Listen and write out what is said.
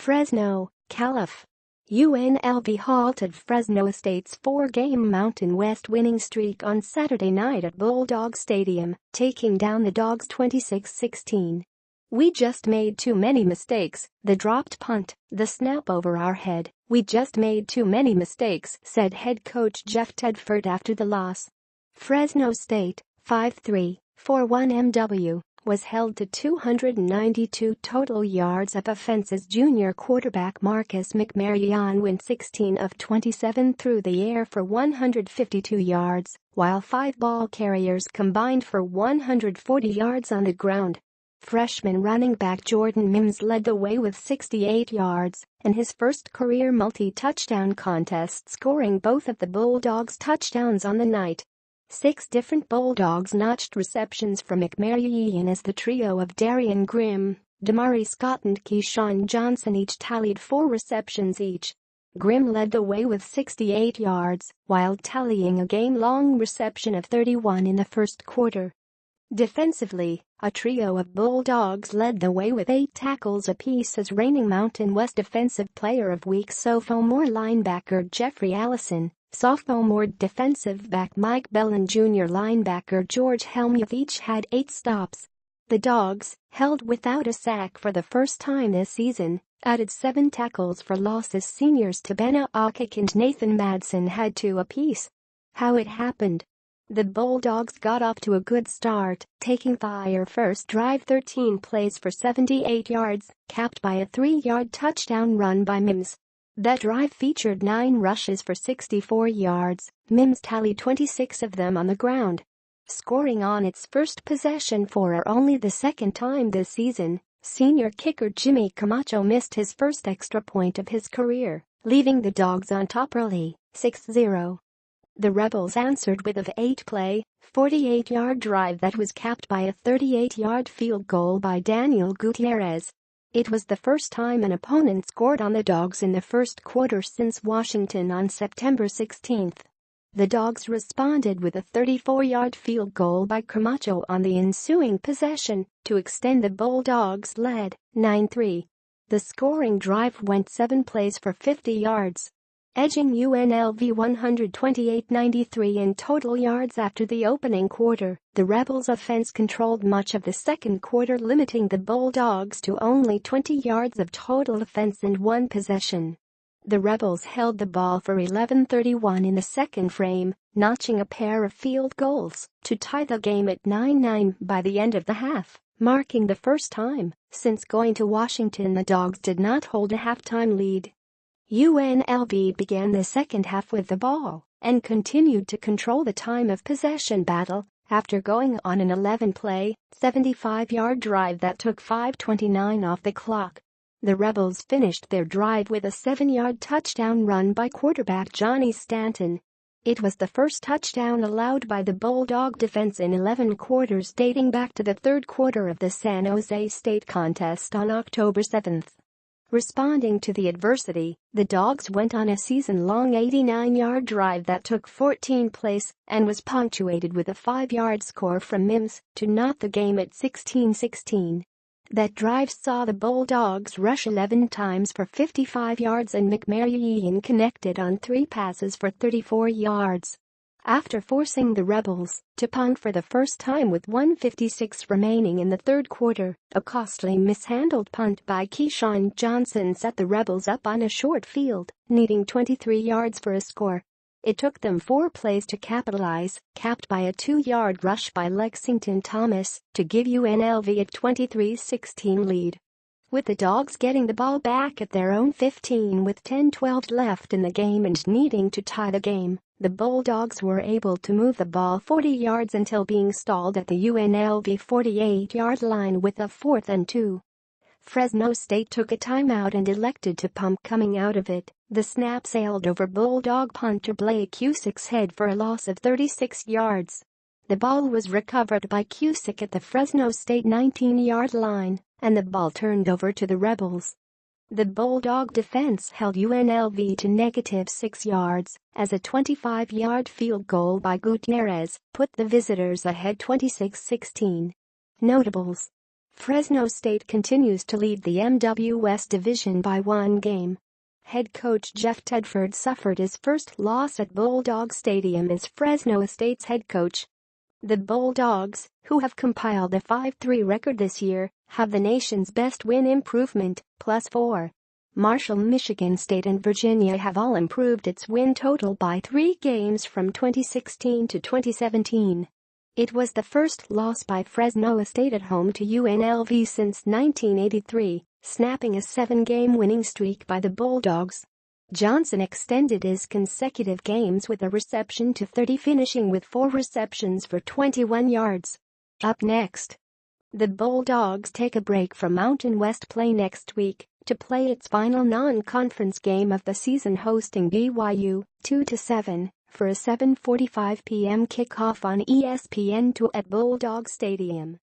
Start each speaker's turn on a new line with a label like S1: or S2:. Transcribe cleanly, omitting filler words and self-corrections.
S1: Fresno, Calif. UNLV halted Fresno State's four-game Mountain West winning streak on Saturday night at Bulldog Stadium, taking down the Dogs 26-16. "We just made too many mistakes, the dropped punt, the snap over our head, we just made too many mistakes," said head coach Jeff Tedford after the loss. Fresno State, 5-3, 4-1 MW, was held to 292 total yards of offense as junior quarterback Marcus McMaryionwent went 16 of 27 through the air for 152 yards, while five ball carriers combined for 140 yards on the ground. Freshman running back Jordan Mims led the way with 68 yards in his first career multi-touchdown contest, scoring both of the Bulldogs' touchdowns on the night. 6 different Bulldogs notched receptions from McMaryion as the trio of Derrion Grim, Scottand KeeSean Johnson each tallied 4 receptions each. Grim led the way with 68 yards, while tallying a game-long reception of 31 in the first quarter. Defensively, a trio of Bulldogs led the way with 8 tackles apiece as reigning Mountain West Defensive Player of Week sophomore linebacker Jeffrey Allison, sophomore defensive back Mike Bell and junior linebacker George Helmuth each had 8 stops. The Dogs, held without a sack for the first time this season, added 7 tackles for losses. Seniors Tabena Akik and Nathan Madsen had 2 apiece. How it happened. The Bulldogs got off to a good start, taking their first drive 13 plays for 78 yards, capped by a 3-yard touchdown run by Mims. That drive featured 9 rushes for 64 yards, Mims tallied 26 of them on the ground. Scoring on its first possession for only the second time this season, senior kicker Jimmy Camacho missed his first extra point of his career, leaving the Dogs on top early, 6-0. The Rebels answered with a 8-play, 48-yard drive that was capped by a 38-yard field goal by Daniel Gutierrez. It was the first time an opponent scored on the Dogs in the first quarter since Washington on September 16. The Dogs responded with a 34-yard field goal by Camacho on the ensuing possession to extend the Bulldogs' lead, 9-3. The scoring drive went 7 plays for 50 yards, edging UNLV 128-93 in total yards after the opening quarter. The Rebels' offense controlled much of the second quarter, limiting the Bulldogs to only 20 yards of total offense and 1 possession. The Rebels held the ball for 11:31 in the second frame, notching a pair of field goals to tie the game at 9-9 by the end of the half, marking the first time since going to Washington the Dogs did not hold a halftime lead. UNLV began the second half with the ball and continued to control the time of possession battle after going on an 11-play, 75-yard drive that took 5:29 off the clock. The Rebels finished their drive with a 7-yard touchdown run by quarterback Johnny Stanton. It was the first touchdown allowed by the Bulldog defense in 11 quarters dating back to the third quarter of the San Jose State contest on October 7. Responding to the adversity, the Dogs went on a season-long 89-yard drive that took 14 plays and was punctuated with a 5-yard score from Mims to knot the game at 16-16. That drive saw the Bulldogs rush 11 times for 55 yards and McMaryion connected on 3 passes for 34 yards. After forcing the Rebels to punt for the first time with 1:56 remaining in the third quarter, a costly mishandled punt by KeeSean Johnson set the Rebels up on a short field, needing 23 yards for a score. It took them 4 plays to capitalize, capped by a 2-yard rush by Lexington Thomas to give UNLV a 23-16 lead. With the Dogs getting the ball back at their own 15 with 10:12 left in the game and needing to tie the game, the Bulldogs were able to move the ball 40 yards until being stalled at the UNLV 48-yard line with a 4th and 2. Fresno State took a timeout and elected to punt. Coming out of it, the snap sailed over Bulldog punter Blake Cusick's head for a loss of 36 yards. The ball was recovered by Cusick at the Fresno State 19-yard line, and the ball turned over to the Rebels. The Bulldog defense held UNLV to -6 yards as a 25-yard field goal by Gutierrez put the visitors ahead 26-16. Notables: Fresno State continues to lead the MWS division by 1 game. Head coach Jeff Tedford suffered his first loss at Bulldog Stadium as Fresno State's head coach. The Bulldogs, who have compiled a 5-3 record this year, have the nation's best win improvement, +4. Marshall, Michigan State and Virginia have all improved its win total by 3 games from 2016 to 2017. It was the first loss by Fresno State at home to UNLV since 1983, snapping a 7-game winning streak by the Bulldogs. Johnson extended his consecutive games with a reception to 30, finishing with 4 receptions for 21 yards. Up next, the Bulldogs take a break from Mountain West play next week to play its final non-conference game of the season, hosting BYU, 2-7, for a 7:45 p.m. kickoff on ESPN2 at Bulldog Stadium.